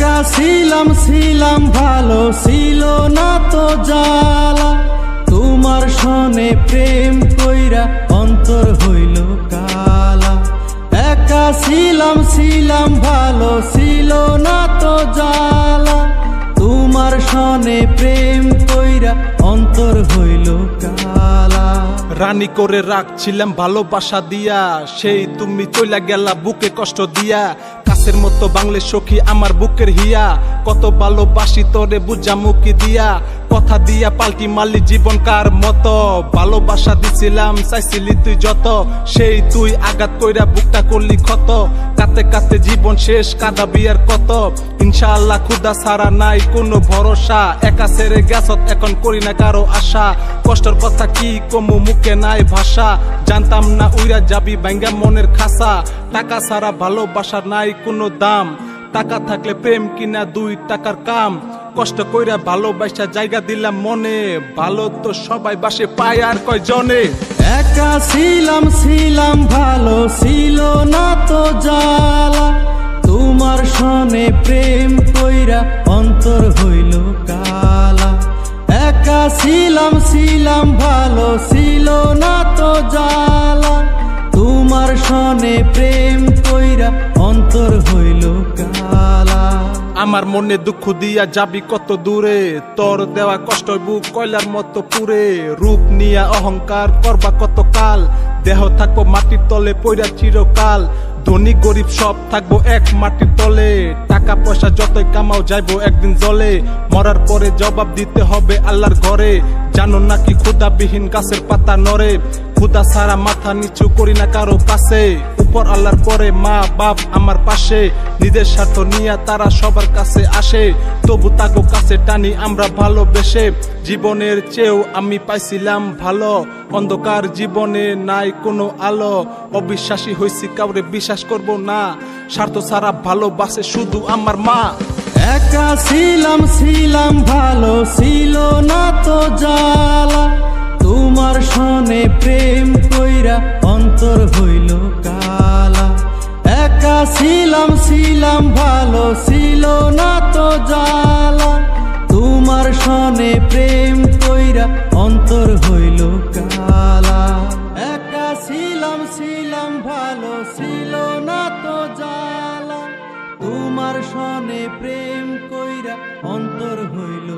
একা ছিলাম ছিলাম ভালো ছিল না তো জ্বালা, তোমার সনে প্রেম কইরা অন্তর হইল কালা। একা ছিলাম ছিলাম ভালো ছিল না তো জ্বালা, তোমার সনে প্রেম কইরা অন্তর হইল কালা। রানী করে রাখছিলাম ভালোবাসা দিয়া, সেই তুমি চইলা গেলা বুকে কষ্ট দিয়া। কাছের মতো বাংলে সখী আমার বুকের হিয়া, কত ভালোবাসি তোরে বুঝা মুখি দিয়া। কথা দিয়া পাল্টি মারলি জীবন কার মতো, ভালোবাসা দিছিলাম চাইছিলি তুই যত, সেই তুই আঘাত কইরা বুকটা করলি ক্ষত। কাতে কাতে জীবন শেষ কাঁদাবি আর কত, ইনশাআল্লাহ খুদা ছাড়া নাই কোনো ভরসা। একা ছেড়ে গেছত এখন করি না কারো আশা, কষ্টের কথা কি কমু মুখে নাই ভাষা। জানতাম না উইরা যাবি ভাঙ্গা মনের খাসা, টাকা ছাড়া ভালোবাসার নাই কোনো দাম। টাকা থাকলে প্রেম কিনা 2 টাকার কাম, কষ্ট কইরা ভালোবাসা জায়গা দিলাম মনে, ভালো তো সবাই বাসে পায় আর কয়জনে। একা ছিলাম ছিলাম ভালো ছিল না তো জ্বালা, তোমার সনে প্রেম কইরা অন্তর হইল কালা। একা ছিলাম ছিলাম ভালো ছিল না তো জ্বালা, তোমার সনে প্রেম কইরা অন্তর হইল কালা। আমার মনে দুঃখ দিয়া যাবি কত দূরে, তোর দেওয়া কষ্ট বুক কয়লার মতো পুরে। রূপ নিয়া অহংকার করবা কত কাল, দেহ থাকবো মাটির তলে পইরা চিরকাল। ধনী গরিব সব থাকবো এক মাটির তলে, টাকা পয়সা যতই কামাও যাইবো একদিন জলে। মরার পরে জবাব দিতে হবে আল্লাহর ঘরে, জানো নাকি ক্ষুধাবিহীন গাছের পাতা নড়ে। ক্ষুধা ছাড়া মাথা নিচু করি না কারো কাছে, উপর আল্লাহর পরে মা বাপ আমার পাশে। নিজের স্বার্থ নিয়ে তারা সবার কাছে আসে, তবু তাগো কাছে টানি আমরা ভালোবেসে। জীবনের চেয়েও আমি পাইছিলাম ভালো, অন্ধকার জীবনে নাই কোনো আলো। অবিশ্বাসী হইছি কাউরে বিশ্বাস করব না, স্বার্থ ছাড়া ভালোবাসে শুধু আমার মা। একা ছিলাম ছিলাম ভালো ছিল না তো জ্বালা, তোমার সনে প্রেম কইরা অন্তর হইল কালা। একা ছিলাম ছিলাম ভালো ছিল না তো জ্বালা, তোমার সনে প্রেম কইরা অন্তর হইল কালা। একা ছিলাম ছিলাম ভালো ছিল না তো জ্বালা, তোমার সনে প্রেম কইরা অন্তর হইল।